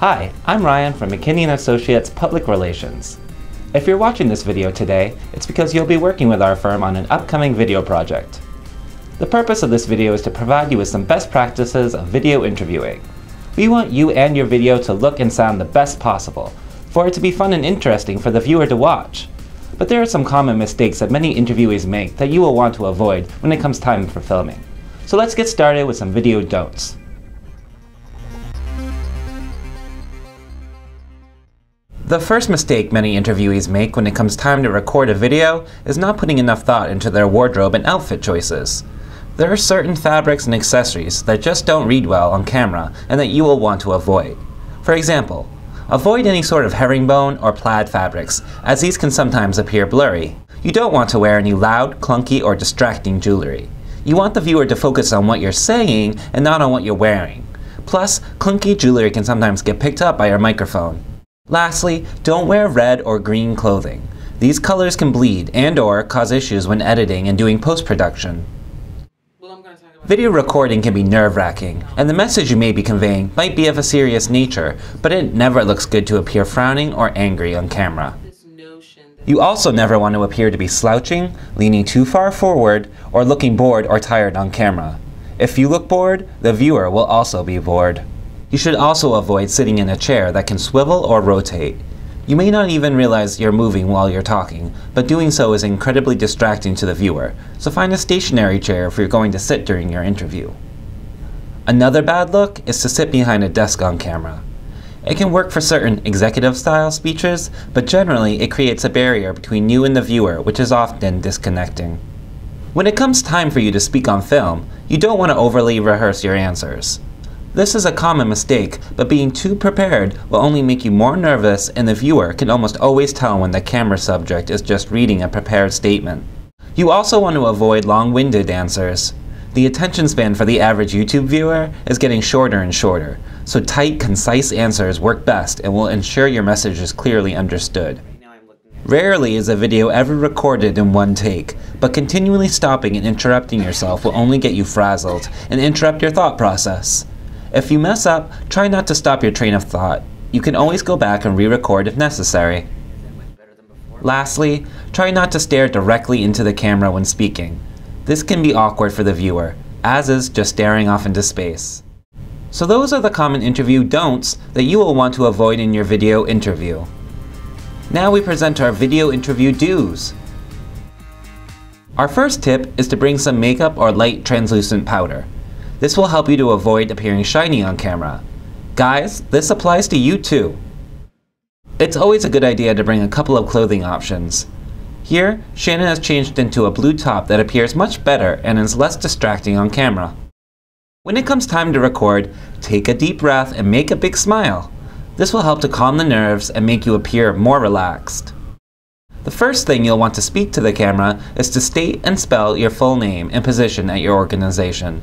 Hi, I'm Ryan from McKinney & Associates Public Relations. If you're watching this video today, it's because you'll be working with our firm on an upcoming video project. The purpose of this video is to provide you with some best practices of video interviewing. We want you and your video to look and sound the best possible, for it to be fun and interesting for the viewer to watch. But there are some common mistakes that many interviewees make that you will want to avoid when it comes time for filming. So let's get started with some video don'ts. The first mistake many interviewees make when it comes time to record a video is not putting enough thought into their wardrobe and outfit choices. There are certain fabrics and accessories that just don't read well on camera and that you will want to avoid. For example, avoid any sort of herringbone or plaid fabrics, as these can sometimes appear blurry. You don't want to wear any loud, clunky, or distracting jewelry. You want the viewer to focus on what you're saying and not on what you're wearing. Plus, clunky jewelry can sometimes get picked up by your microphone. Lastly, don't wear red or green clothing. These colors can bleed and/or cause issues when editing and doing post-production. Video recording can be nerve-wracking, and the message you may be conveying might be of a serious nature, but it never looks good to appear frowning or angry on camera. You also never want to appear to be slouching, leaning too far forward, or looking bored or tired on camera. If you look bored, the viewer will also be bored. You should also avoid sitting in a chair that can swivel or rotate. You may not even realize you're moving while you're talking, but doing so is incredibly distracting to the viewer, so find a stationary chair if you're going to sit during your interview. Another bad look is to sit behind a desk on camera. It can work for certain executive-style speeches, but generally it creates a barrier between you and the viewer, which is often disconnecting. When it comes time for you to speak on film, you don't want to overly rehearse your answers. This is a common mistake, but being too prepared will only make you more nervous, and the viewer can almost always tell when the camera subject is just reading a prepared statement. You also want to avoid long-winded answers. The attention span for the average YouTube viewer is getting shorter and shorter, so tight, concise answers work best and will ensure your message is clearly understood. Rarely is a video ever recorded in one take, but continually stopping and interrupting yourself will only get you frazzled and interrupt your thought process. If you mess up, try not to stop your train of thought. You can always go back and re-record if necessary. Lastly, try not to stare directly into the camera when speaking. This can be awkward for the viewer, as is just staring off into space. So those are the common interview don'ts that you will want to avoid in your video interview. Now we present our video interview do's. Our first tip is to bring some makeup or light translucent powder. This will help you to avoid appearing shiny on camera. Guys, this applies to you too. It's always a good idea to bring a couple of clothing options. Here, Shannon has changed into a blue top that appears much better and is less distracting on camera. When it comes time to record, take a deep breath and make a big smile. This will help to calm the nerves and make you appear more relaxed. The first thing you'll want to speak to the camera is to state and spell your full name and position at your organization.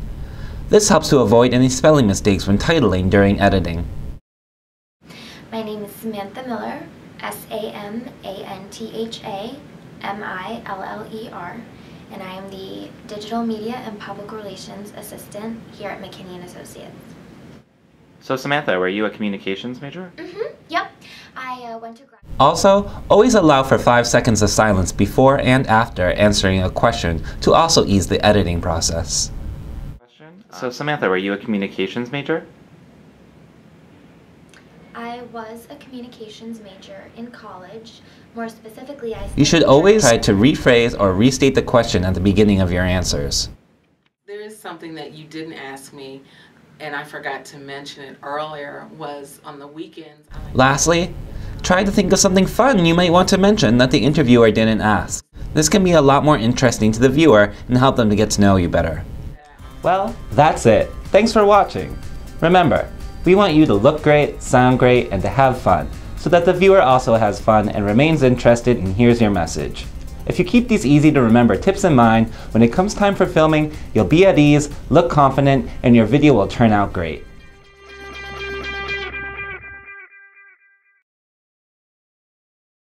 This helps to avoid any spelling mistakes when titling during editing. My name is Samantha Miller, S-A-M-A-N-T-H-A-M-I-L-L-E-R, and I am the Digital Media and Public Relations Assistant here at McKinney & Associates. So Samantha, were you a communications major? Yep. I went to grad. Also, always allow for 5 seconds of silence before and after answering a question to also ease the editing process. So Samantha, were you a communications major? I was a communications major in college. More specifically, You should always try to rephrase or restate the question at the beginning of your answers. There is something that you didn't ask me, and I forgot to mention it earlier, was on the weekends. Lastly, try to think of something fun you might want to mention that the interviewer didn't ask. This can be a lot more interesting to the viewer and help them to get to know you better. Well, that's it. Thanks for watching. Remember, we want you to look great, sound great, and to have fun, so that the viewer also has fun and remains interested and hears your message. If you keep these easy to remember tips in mind, when it comes time for filming, you'll be at ease, look confident, and your video will turn out great.